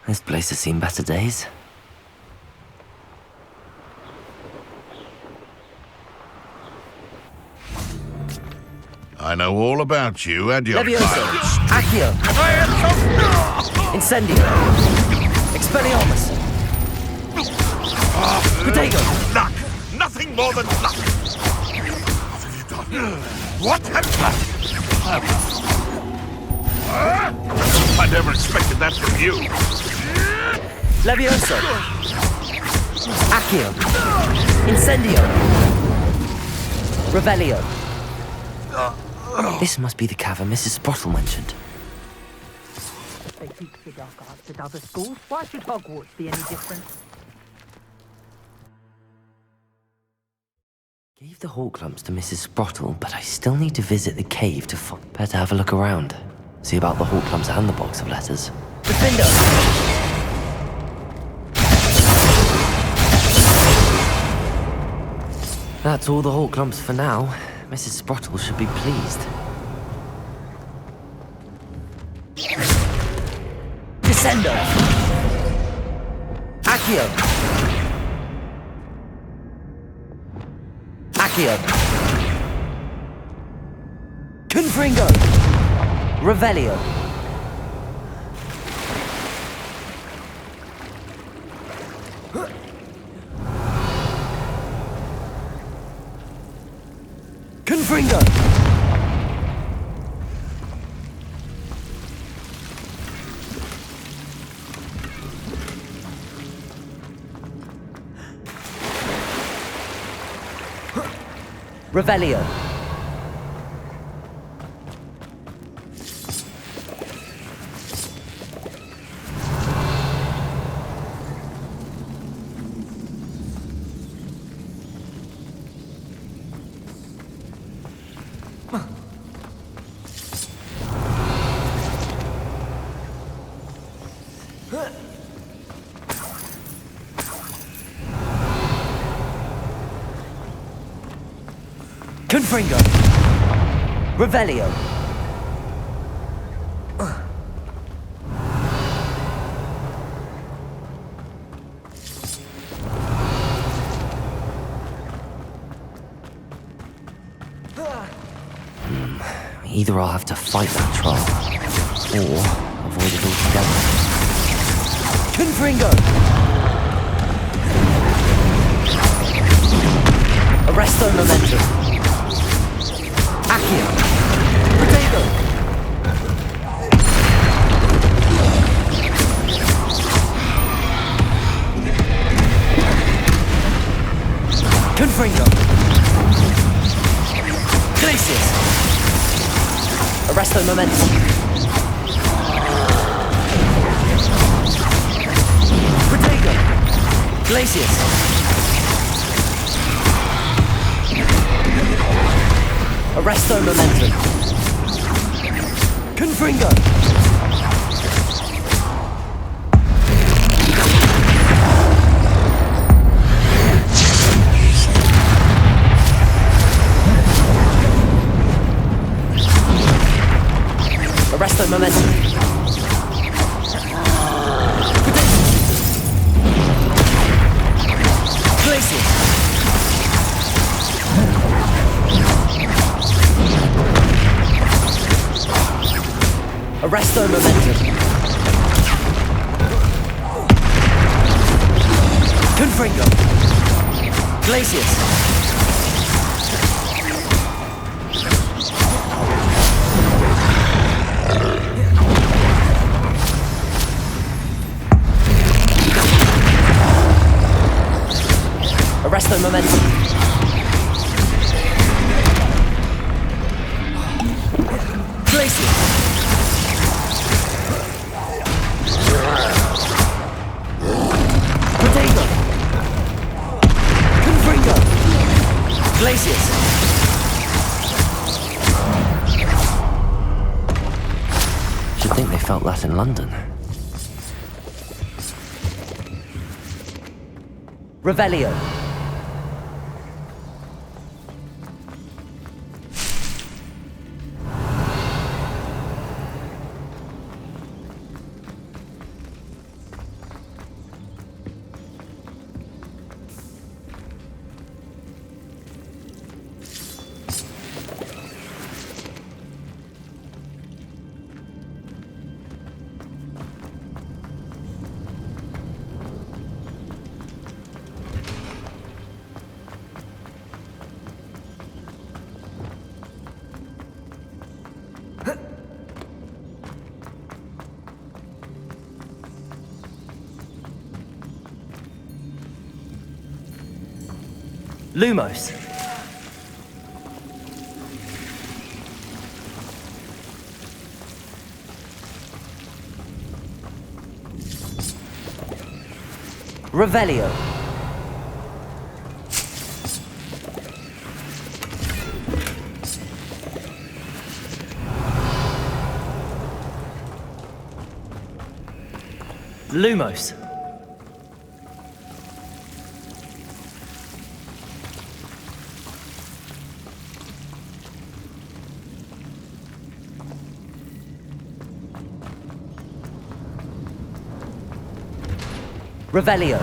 This place has seen better days. I know all about you and your Levioso! pirates. Accio! Incendio! Expelliarmus! Protego! Luck! Nothing more than luck! What have you done? What have you done? I never expected that from you. Levioso! Accio! Incendio! Revelio! This must be the cavern Mrs. Sprottle mentioned. They teach the dark arts at other schools. Why should Hogwarts be any different? Gave the Horcrux to Mrs. Sprottle, but I still need to visit the cave to better have a look around. See about the Horcrux and the box of letters. Defender! That's all the Horcrux for now. Mrs. Sprottle should be pleased. Descendo! Accio! Accio! Confringo! Revelio! Confringo! Revelio! Confringo! Revelio! Either I'll have to fight that troll, or avoid it altogether. Confringo! Arresto momentum! Accio! Protego! Confringo! Glacius! Arresto momentum! Protego! Glacius! Arresto momentum! Confringo! Arresto momentum! Glacius! Arresto momentum! Confringo! Glacius! Arresto momentum! Glacius! Protego! Confringo! Glacius! Should think they felt that in London. Revelio! Lumos. Revelio. Lumos. Revelio.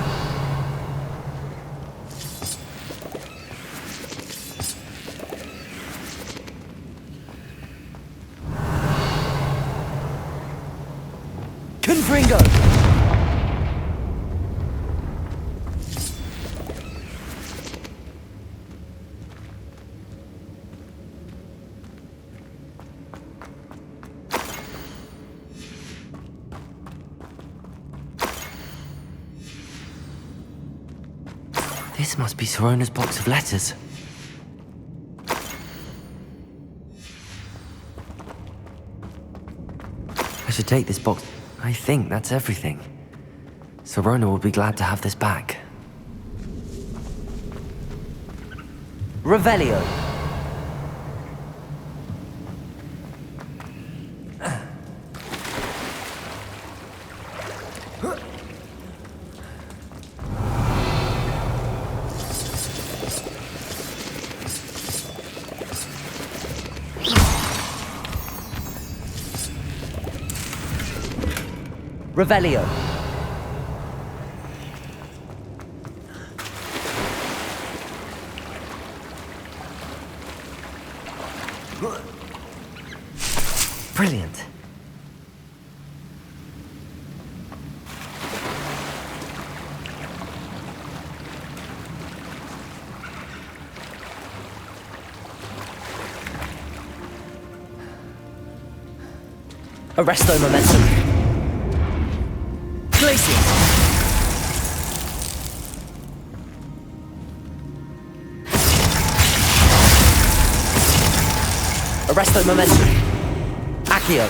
Confringo. This must be Sorona's box of letters. I should take this box. I think that's everything. Sorona will be glad to have this back. Revelio. Revelio. Brilliant. Arresto momentum. Glacius. Arresto momentum. Accio.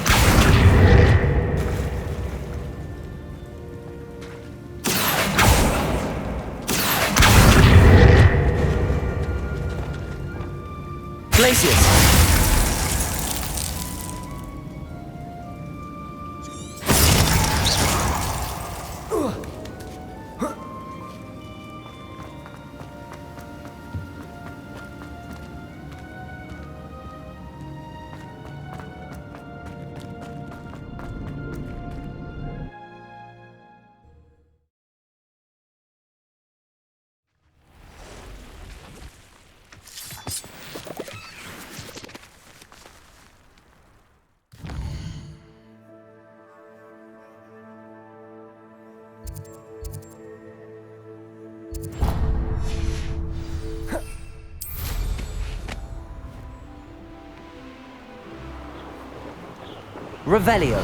Glacius. Revelio.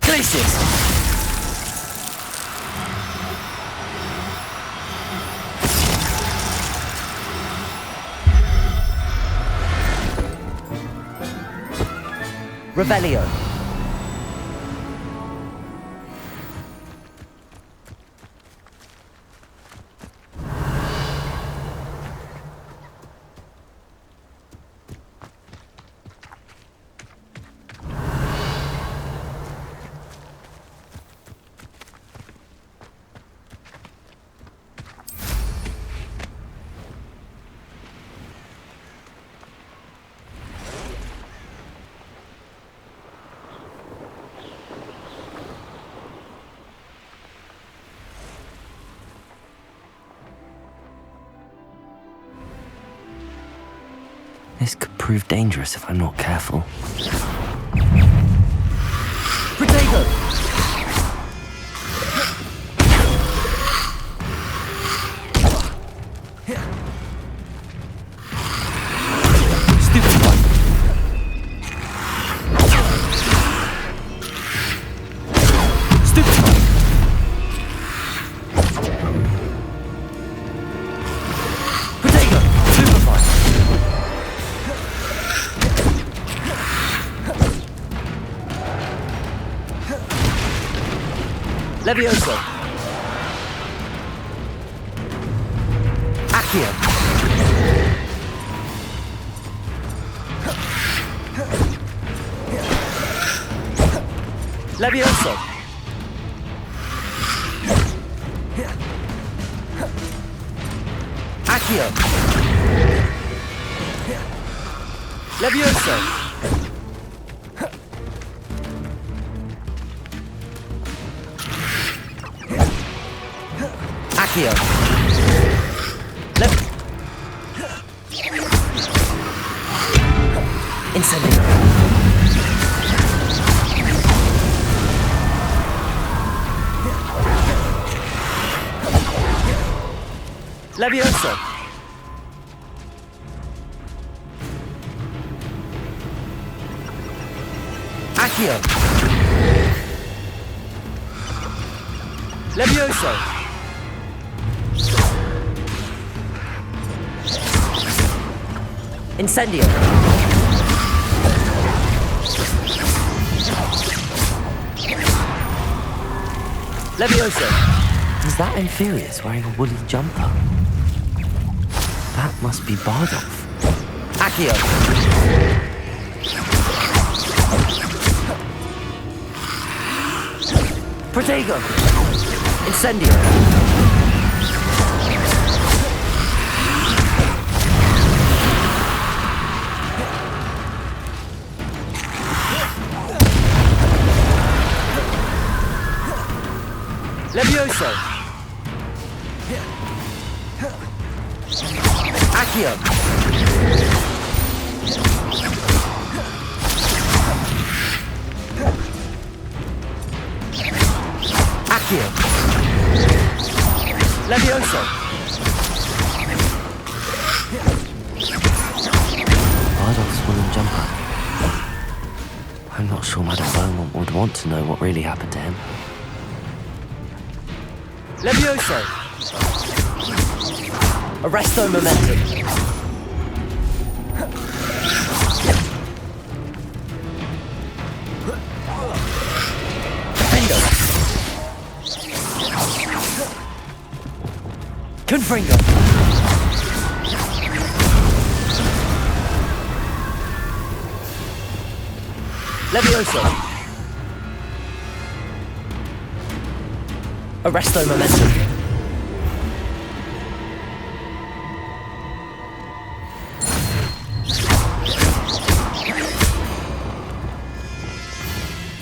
Glacius. Revelio. This could prove dangerous if I'm not careful. Protego! Stupid one! Stupid one! Protego! Superfly! Levioso! Accio! Levioso! Accio! Levioso! Accio! Incendio! Levioso! Accio! Levioso! Incendio! Levioso! Is that Infurious wearing a woolly jumper? That must be Bardolph. Accio! Protego! Incendio! Levioso! Accio! Accio! Levioso! Bardolph's woolen jumper. I'm not sure Madame Beaumont would want to know what really happened to him. Levioso! Arresto momentum! Defendo! Confringo! Levioso! Arresto momentum!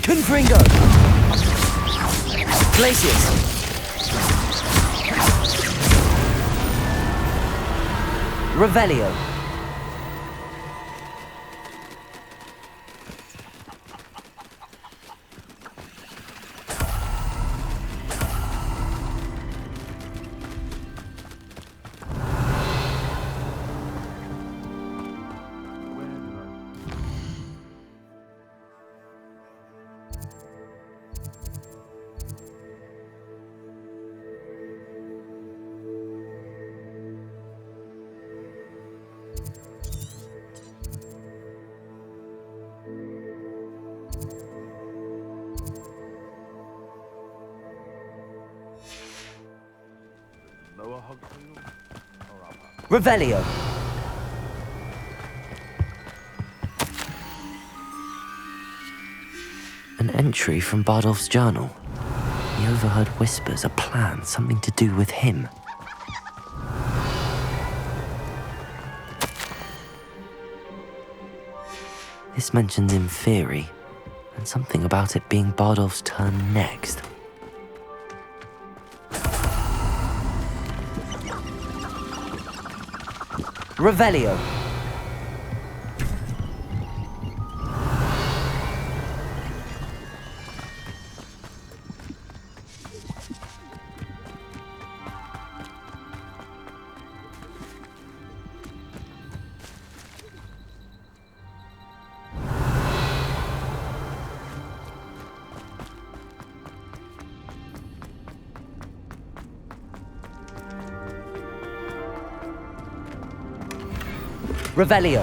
Confringo! Glacius! Revelio! Revelio! An entry from Bardolph's journal. He overheard whispers, a plan, something to do with him. This mentions Inferi, and something about it being Bardolph's turn next. Revelio! Revelio.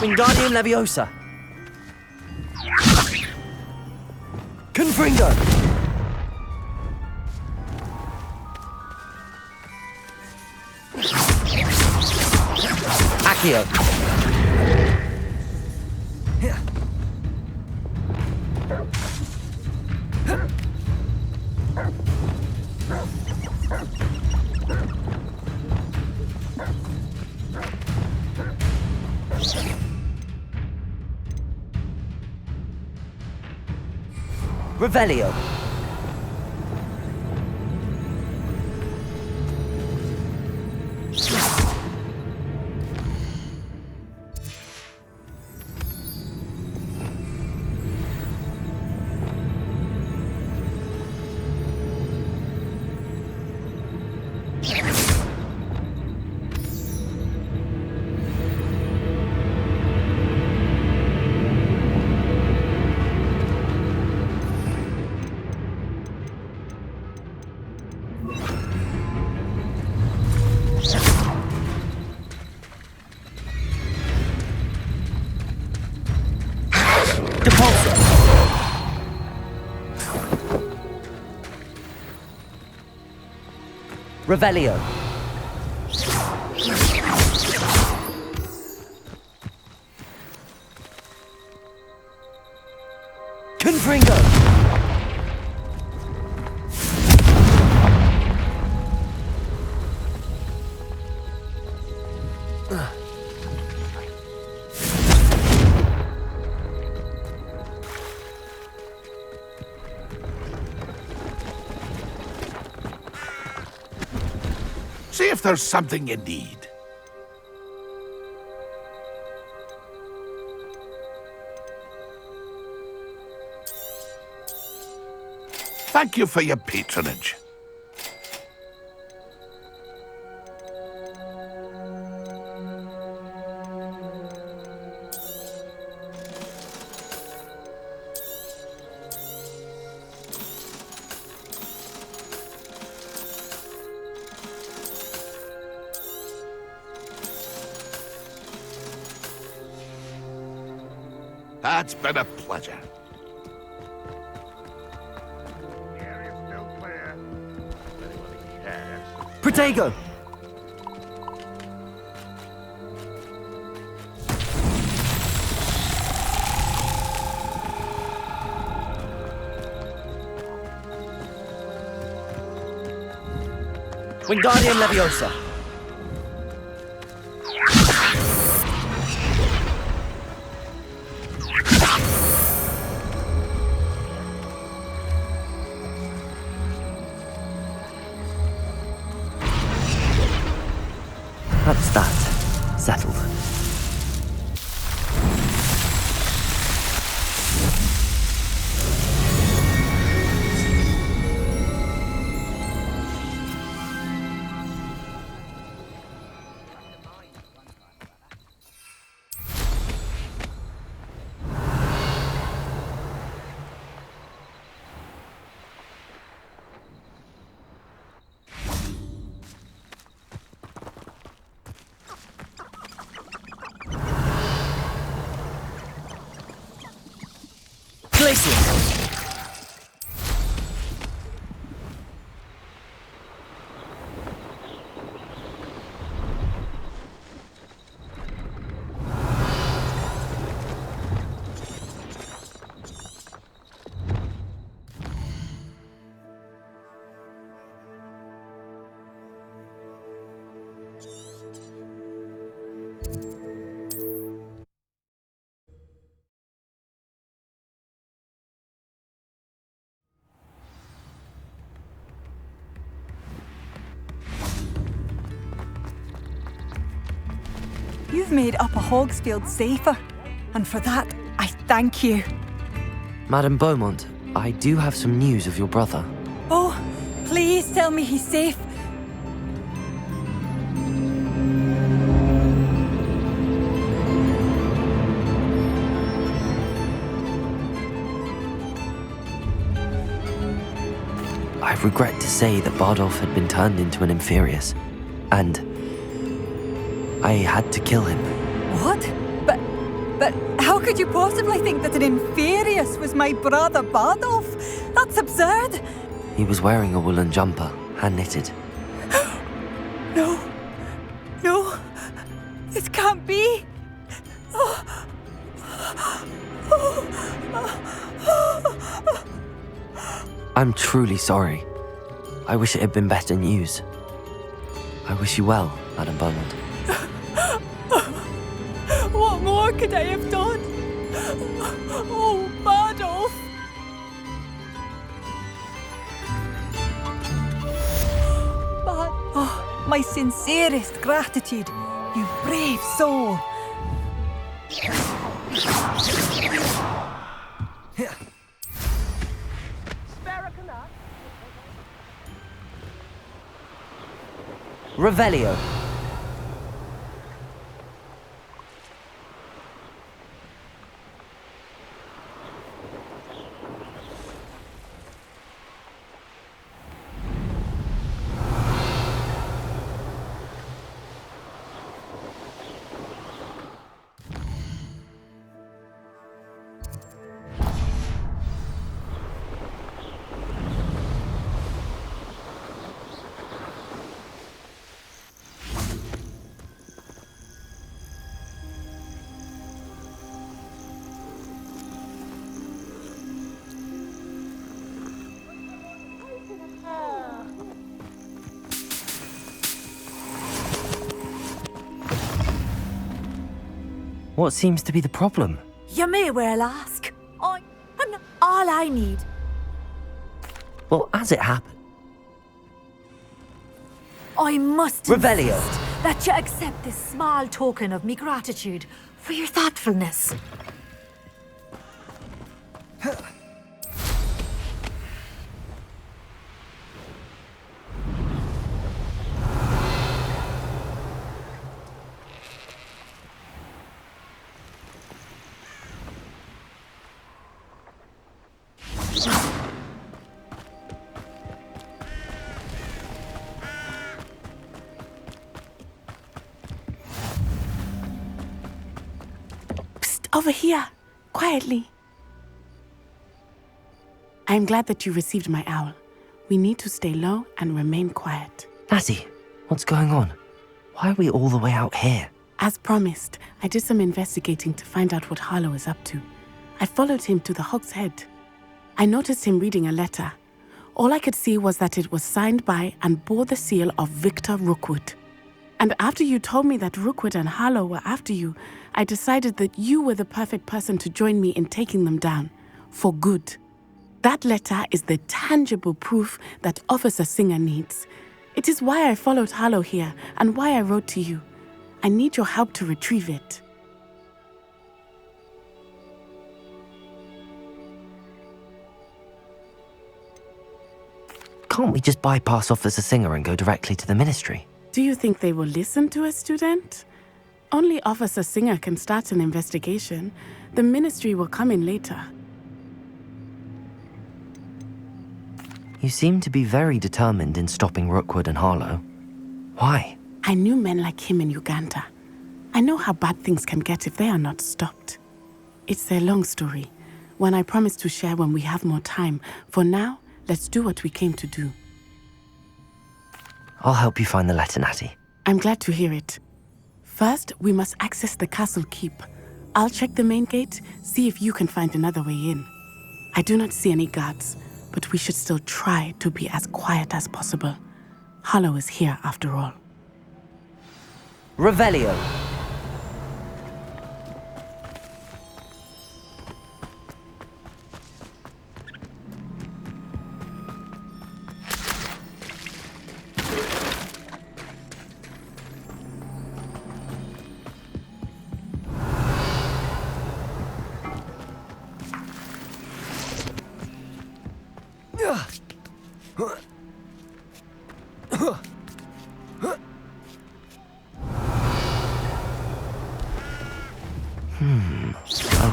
Wingardium Leviosa. Confringo. Accio. Revelio. Revelio. Confringo. See if there's something you need. Thank you for your patronage. That's been a pleasure. The area's still clear. Anyone cares? Protego. Wingardium Leviosa. That's that. Settled. You've made Upper Hogsfield safer, and for that, I thank you. Madame Beaumont, I do have some news of your brother. tell me he's safe? I regret to say that Bardolph had been turned into an Inferius, and I had to kill him. What? But how could you possibly think that an Inferius was my brother Bardolph? That's absurd. He was wearing a woolen jumper, hand-knitted. No. No. This can't be. I'm truly sorry. I wish it had been better news. I wish you well, Madam Beaumont. What more could I have done? Oh, Bardolph! But, oh, my sincerest gratitude, you brave soul. Revelio. What seems to be the problem? You may well ask. I'm all I need. Well, as it happened, I must Revelio. insist that you accept this small token of me gratitude for your thoughtfulness. Over here, quietly. I'm glad that you received my owl. We need to stay low and remain quiet. Natty, what's going on? Why are we all the way out here? As promised, I did some investigating to find out what Harlow is up to. I followed him to the Hog's Head. I noticed him reading a letter. All I could see was that it was signed by and bore the seal of Victor Rookwood. And after you told me that Rookwood and Harlow were after you, I decided that you were the perfect person to join me in taking them down. For good. That letter is the tangible proof that Officer Singer needs. It is why I followed Harlow here and why I wrote to you. I need your help to retrieve it. Can't we just bypass Officer Singer and go directly to the Ministry? Do you think they will listen to a student? Only Officer Singer can start an investigation. The Ministry will come in later. You seem to be very determined in stopping Rookwood and Harlow. Why? I knew men like him in Uganda. I know how bad things can get if they are not stopped. It's a long story, one I promise to share when we have more time. For now, let's do what we came to do. I'll help you find the letter, Natty. I'm glad to hear it. First, we must access the castle keep. I'll check the main gate, see if you can find another way in. I do not see any guards, but we should still try to be as quiet as possible. Harlow is here after all. Revelio.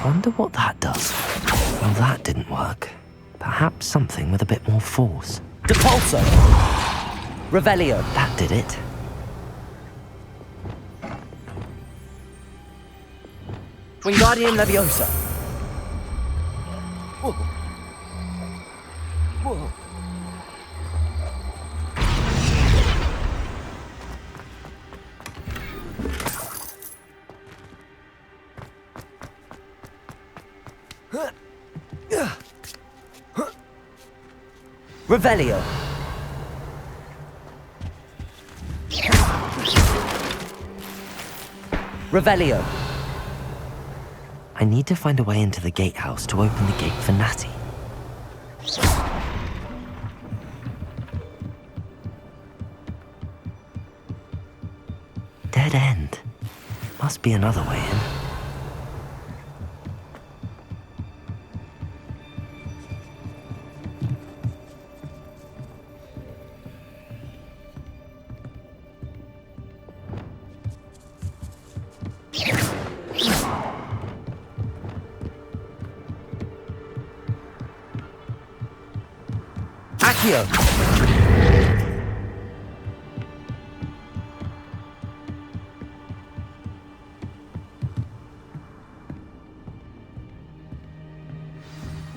Wonder what that does. Well, that didn't work. Perhaps something with a bit more force. Depulso! Revelio! That did it. Wingardium Leviosa! Whoa. Whoa. Revelio! Revelio! I need to find a way into the gatehouse to open the gate for Natty. Dead end. Must be another way in. Accio!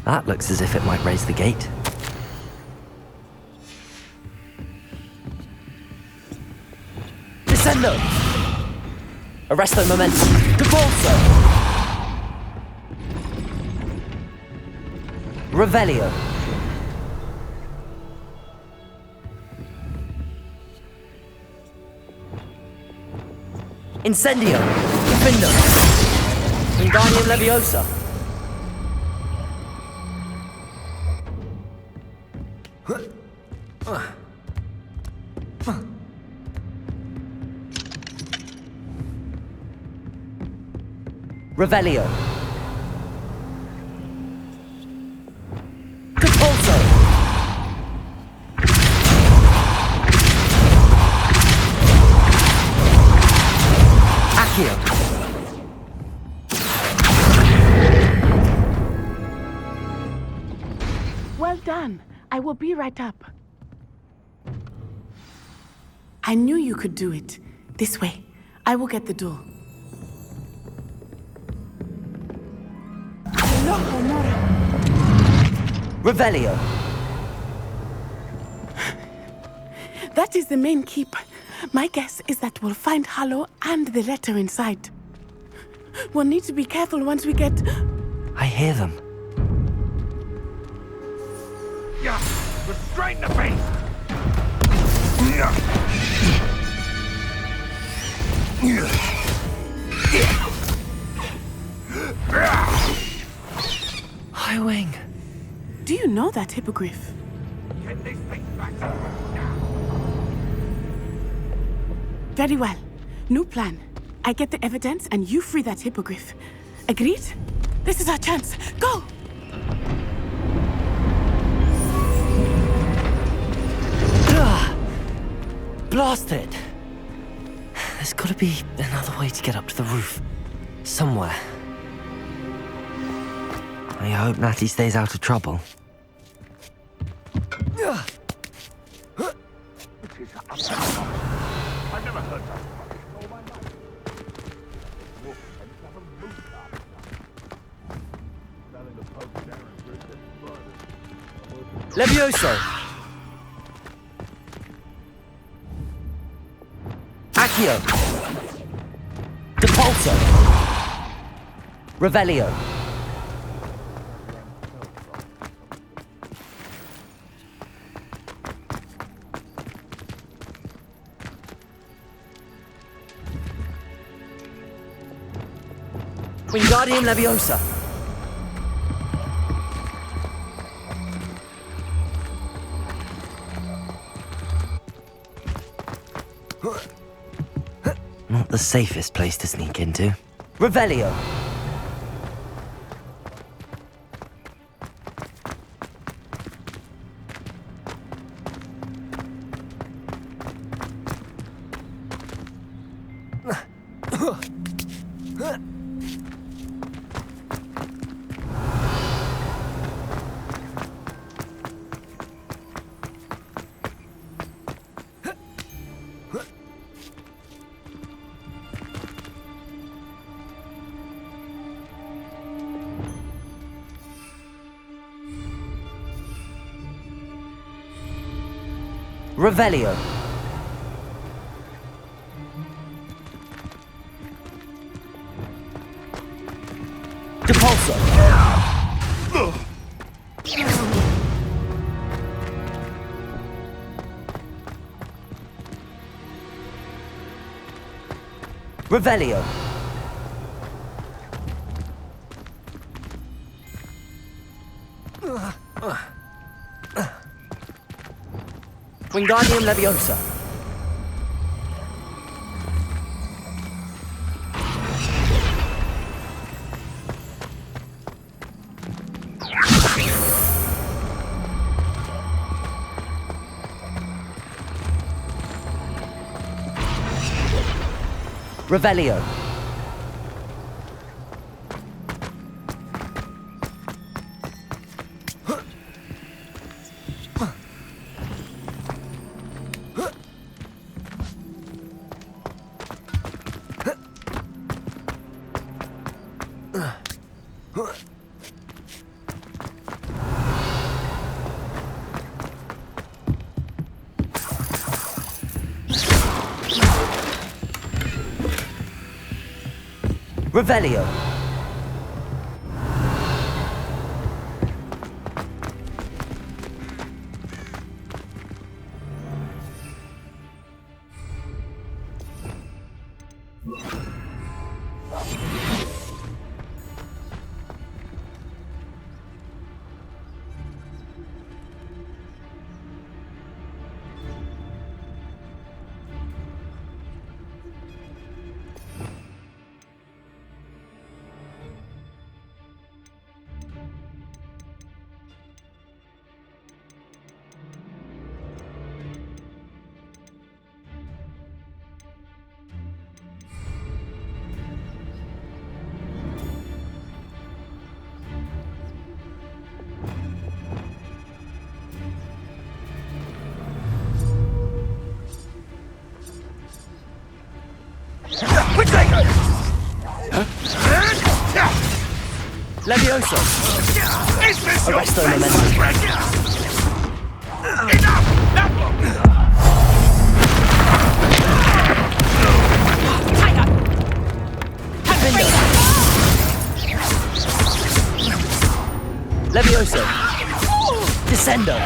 That looks as if it might raise the gate. Descendo! Arresto momentum! Depulso! Revelio! Incendio! Defendo! Wingardium Leviosa! Revelio! Depulso! Accio! Well done. I will be right up. I knew you could do it. This way. I will get the door. Revelio! That is the main keep. My guess is that we'll find Hallow and the letter inside. We'll need to be careful once we get... I hear them. Yeah, restrain the beast! High Wing. Do you know that hippogriff? Get these things back. Very well. New plan. I get the evidence and you free that hippogriff. Agreed? This is our chance. Go! Blasted! There's gotta be another way to get up to the roof. Somewhere. I hope Natty stays out of trouble. I've never heard that. Oh, my life. Wolf, and have a moose up. Selling the post down and Levioso! Accio! Depulso! Revelio! Wingardium Leviosa! Not the safest place to sneak into. Revelio! Revelio. Depulso. Revelio. Wingardium Leviosa. Revelio. Revelio. Levioso. Arresto momentum. Levioso. Descendo.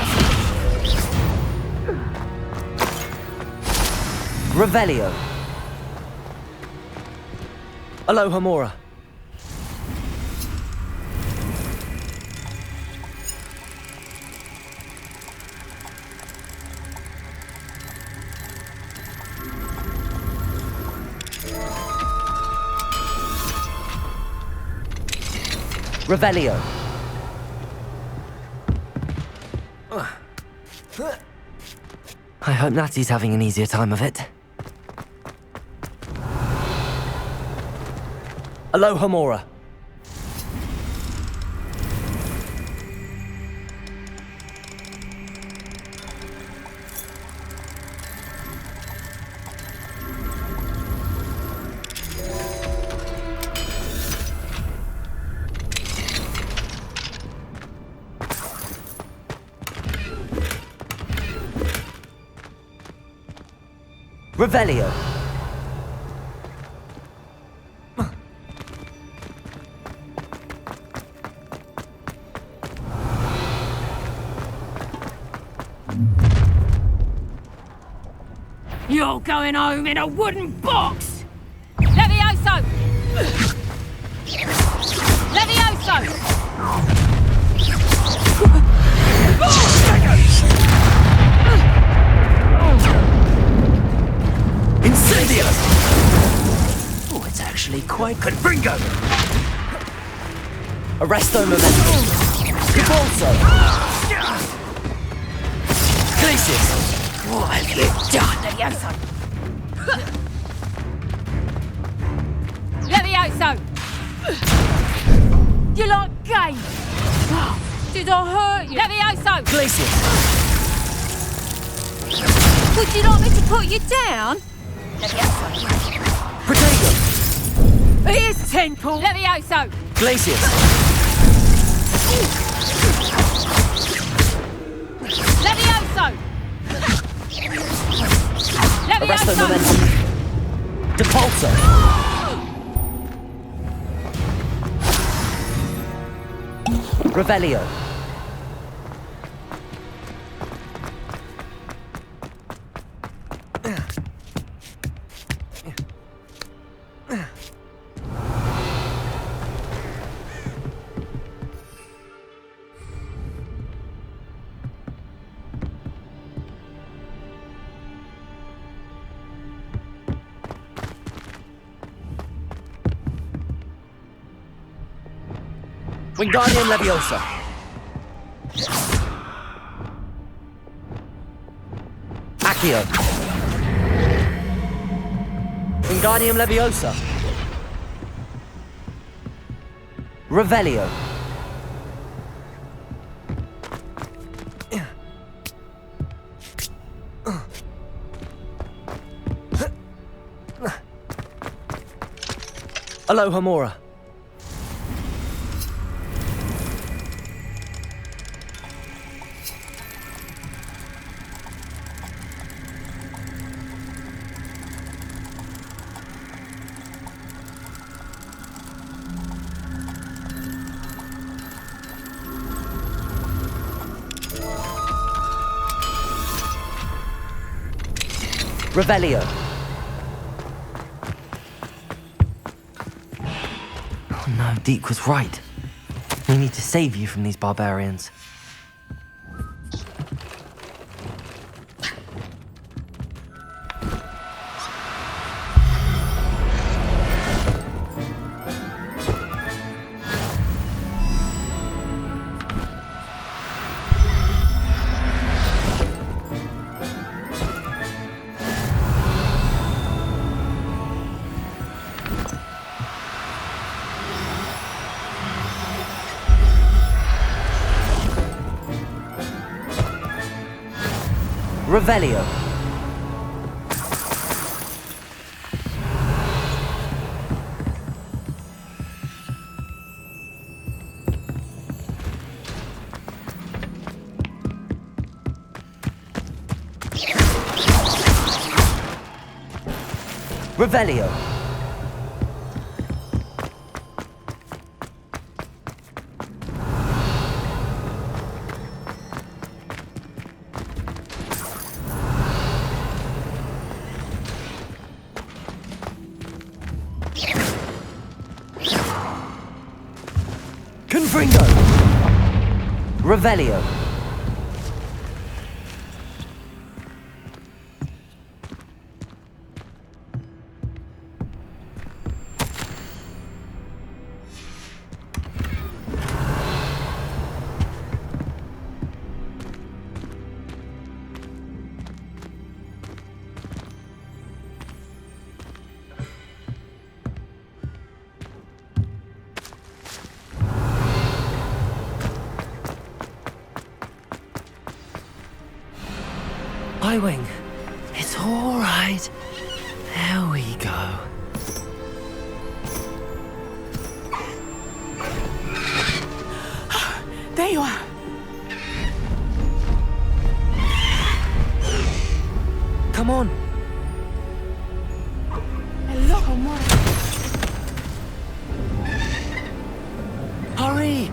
Revelio. Alohomora. Revelio. I hope Natty's having an easier time of it. Alohomora. Revelio. You're going home in a wooden box! Levioso! Levioso! Incendio! Oh, it's actually quite... Confringo! Arresto momentum. Depulso. Glacius. What have you done, Levioso? Levioso! You like games? Did I hurt you? Levioso! Glacius. Would you like me to put you down? Protego. Here's 10 Paul. Levioso! Glacius. Levioso! Arresto momentum. Depulso. Revelio. Wingardium Leviosa. Accio. Wingardium Leviosa. Revelio. Alohomora. Revelio. Oh no, Deke was right. We need to save you from these barbarians. Revelio. Revelio. Confringo. Revelio. Wing, it's all right. There we go. There you are. Come on. Hello, Homora. Hurry!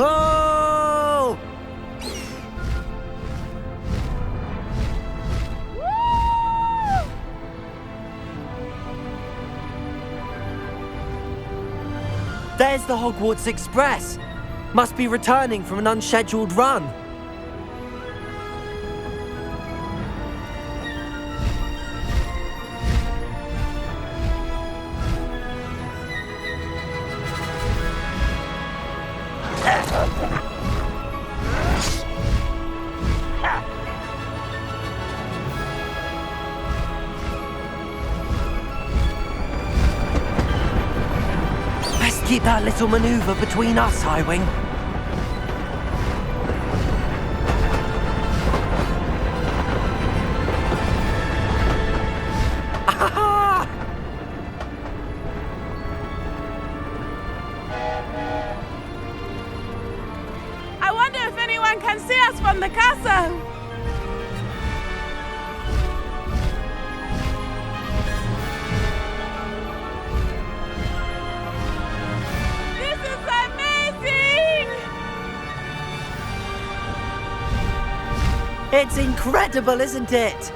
Oh! There's the Hogwarts Express. Must be returning from an unscheduled run. Keep that little maneuver between us, Highwing. I wonder if anyone can see us from the castle. This is amazing! It's incredible, isn't it?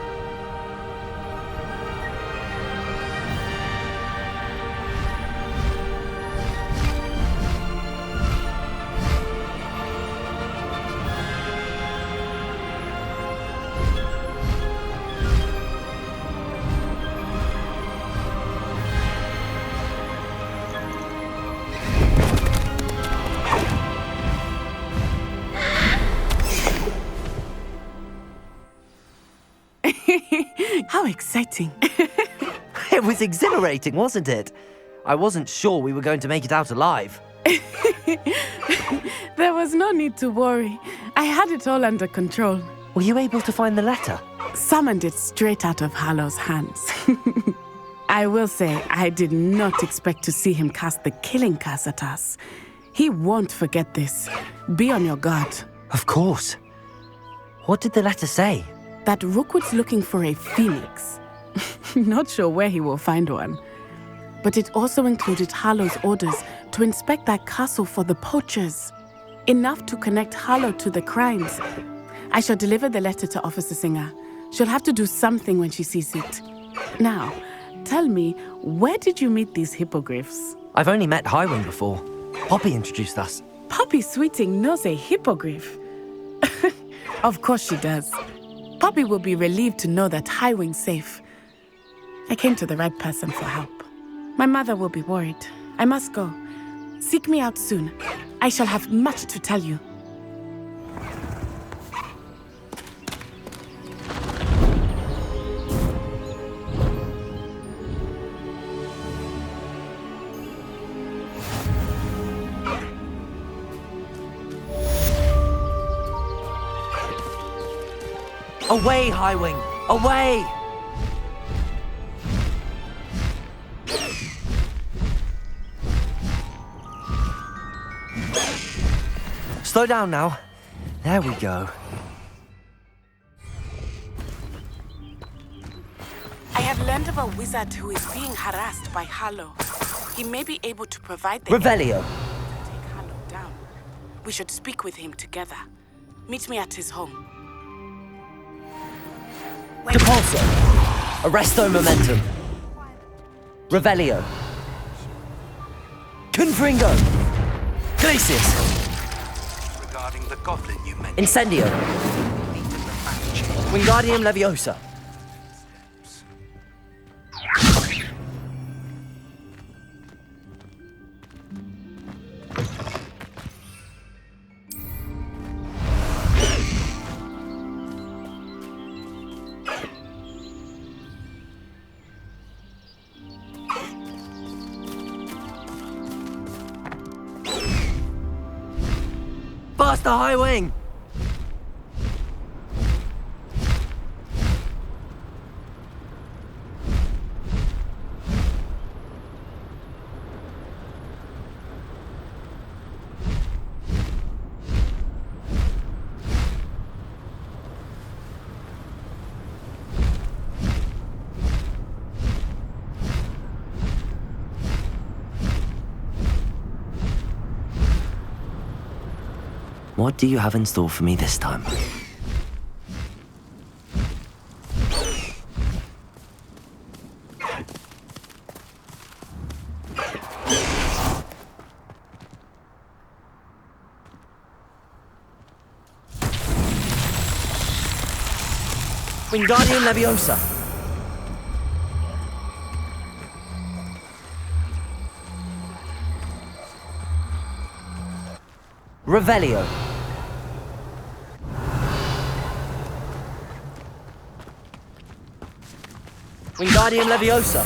How exciting. It was exhilarating, wasn't it? I wasn't sure we were going to make it out alive. There was no need to worry. I had it all under control. Were you able to find the letter? Summoned it straight out of Hallow's hands. I will say, I did not expect to see him cast the killing curse at us. He won't forget this. Be on your guard. Of course. What did the letter say? That Rookwood's looking for a phoenix. Not sure where he will find one. But it also included Hallow's orders to inspect that castle for the poachers. Enough to connect Hallow to the crimes. I shall deliver the letter to Officer Singer. She'll have to do something when she sees it. Now, tell me, where did you meet these hippogriffs? I've only met Highwing before. Poppy introduced us. Poppy Sweeting knows a hippogriff. Of course she does. Poppy will be relieved to know that Highwing's safe. I came to the right person for help. My mother will be worried. I must go. Seek me out soon. I shall have much to tell you. Away, Highwing! Away! Slow down now. There we go. I have learned of a wizard who is being harassed by Hallow. He may be able to provide the Revelio. to take Hallow down. We should speak with him together. Meet me at his home. Depulso. Arresto Momentum. Revelio. Confringo. Glacius. Regarding the goblin you mentioned. Incendio. Wingardium Leviosa. Faster, Highwing! What do you have in store for me this time? Wingardium Leviosa. Revelio. Wingardium Leviosa.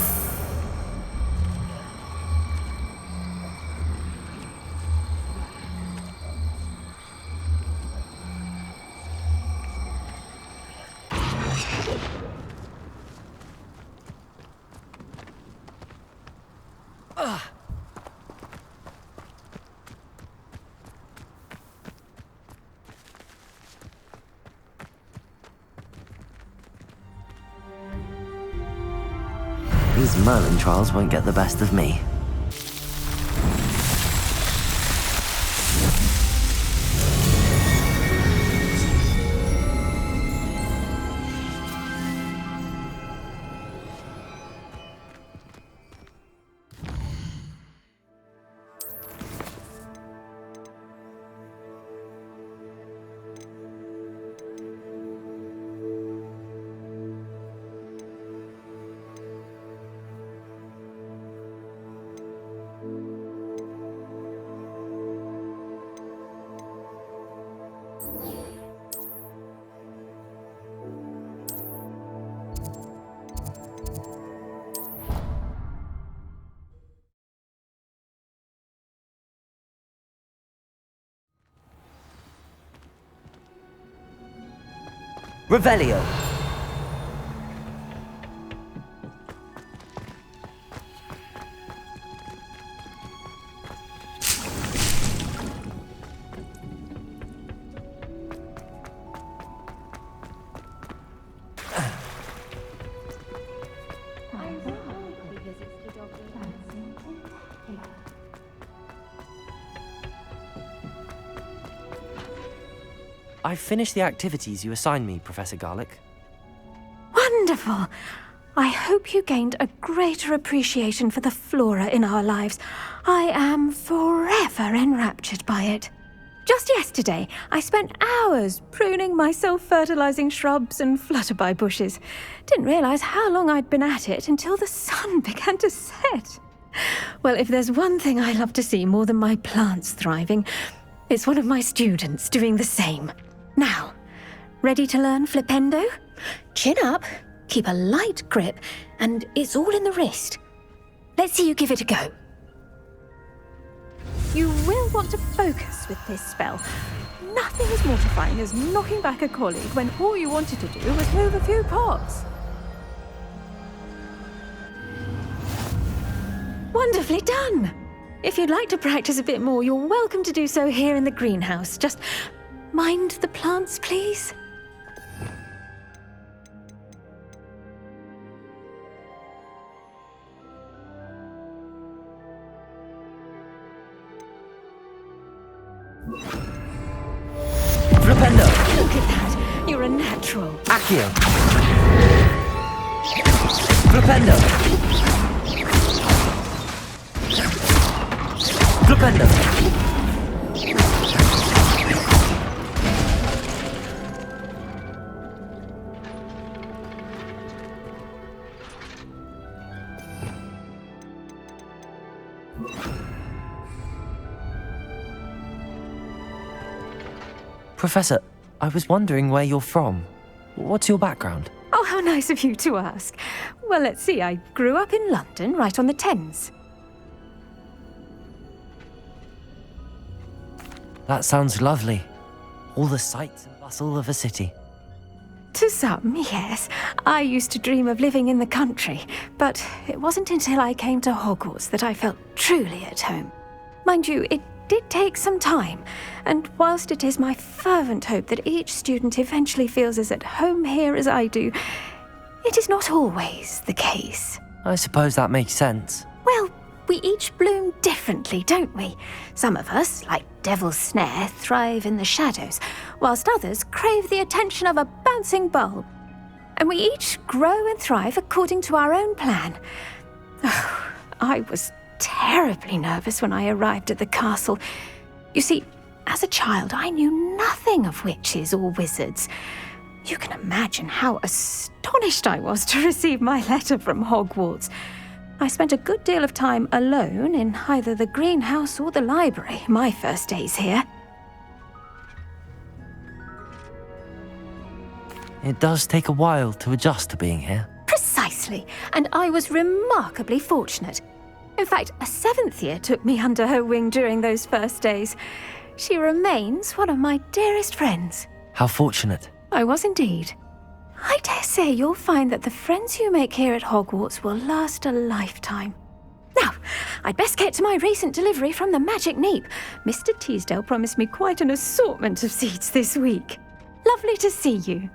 these Merlin trials won't get the best of me. Revelio. I've finished the activities you assigned me, Professor Garlick. Wonderful! I hope you gained a greater appreciation for the flora in our lives. I am forever enraptured by it. Just yesterday, I spent hours pruning my self-fertilizing shrubs and flutterby bushes. Didn't realize how long I'd been at it until the sun began to set. Well, if there's one thing I love to see more than my plants thriving, it's one of my students doing the same. Now, ready to learn Flipendo? Chin up, keep a light grip, and it's all in the wrist. Let's see you give it a go. You will want to focus with this spell. Nothing as mortifying as knocking back a colleague when all you wanted to do was move a few pots. Wonderfully done! If you'd like to practice a bit more, you're welcome to do so here in the greenhouse. Just mind the plants, please. Flipendo. Look at that. You're a natural. Accio. Flipendo. Flipendo. Professor, I was wondering where you're from. What's your background? Oh, how nice of you to ask. Well, let's see. I grew up in London, right on the Thames. That sounds lovely. All the sights and bustle of a city. To some, yes. I used to dream of living in the country, but it wasn't until I came to Hogwarts that I felt truly at home. Mind you, it did take some time, and whilst it is my fervent hope that each student eventually feels as at home here as I do, it is not always the case. I suppose that makes sense. Well, we each bloom differently, don't we? Some of us, like Devil's Snare, thrive in the shadows, whilst others crave the attention of a bouncing bulb. And we each grow and thrive according to our own plan. Oh, I was terribly nervous when I arrived at the castle. You see, as a child, I knew nothing of witches or wizards. You can imagine how astonished I was to receive my letter from Hogwarts. I spent a good deal of time alone in either the greenhouse or the library my first days here. It does take a while to adjust to being here. Precisely, and I was remarkably fortunate. In fact, a 7th year took me under her wing during those first days. She remains one of my dearest friends. How fortunate. I was indeed. I dare say you'll find that the friends you make here at Hogwarts will last a lifetime. Now, I'd best get to my recent delivery from the Magic Neep. Mr. Teasdale promised me quite an assortment of seeds this week. Lovely to see you.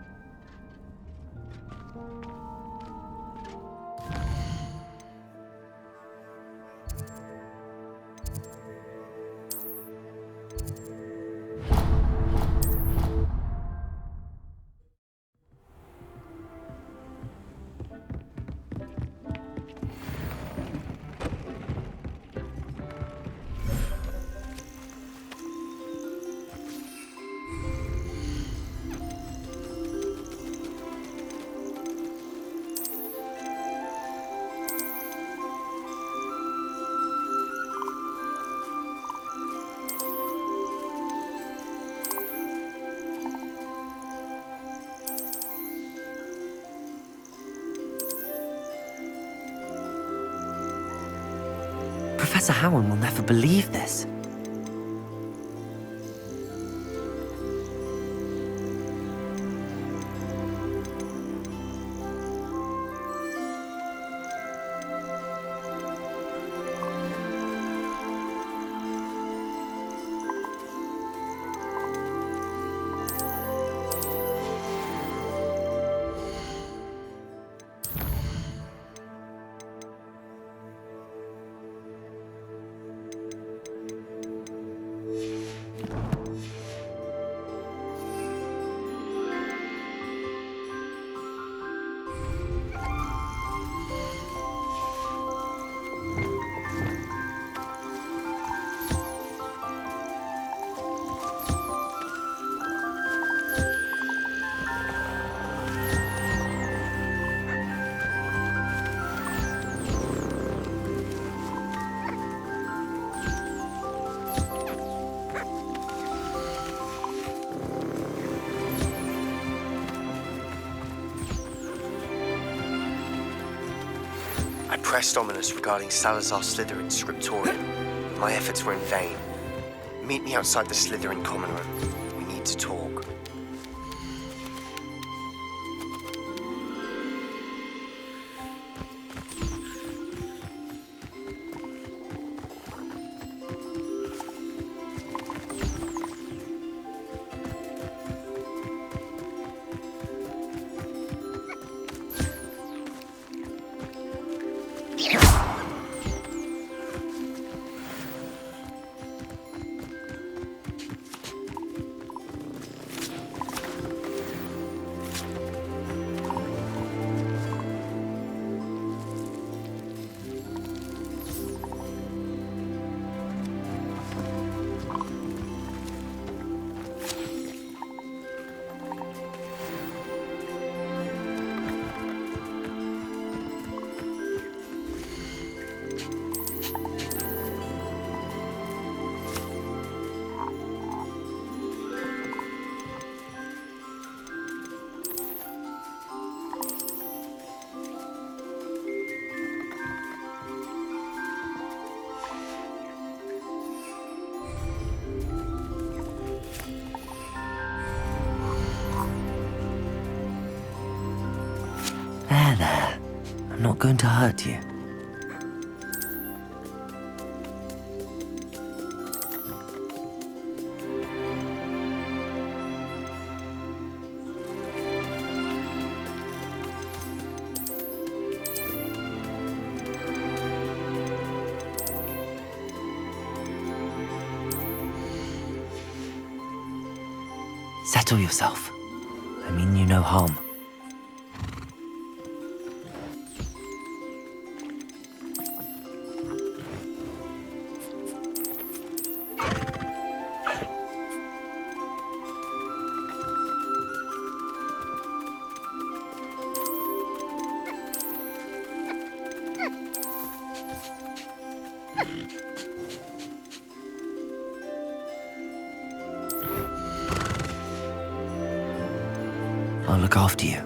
Professor Howard will never believe this. I pressed Ominous regarding Salazar Slytherin's scriptorium. My efforts were in vain. Meet me outside the Slytherin common room. We need to talk. There. I'm not going to hurt you. Settle yourself. I mean you no harm. I'll look after you.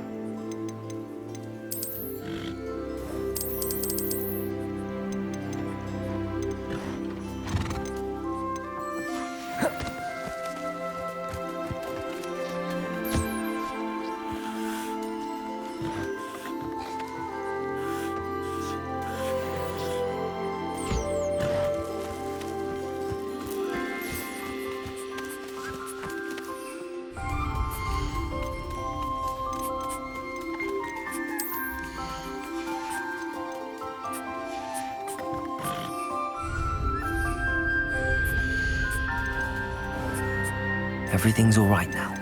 Everything's all right now.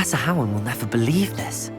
Professor Howard will never believe this.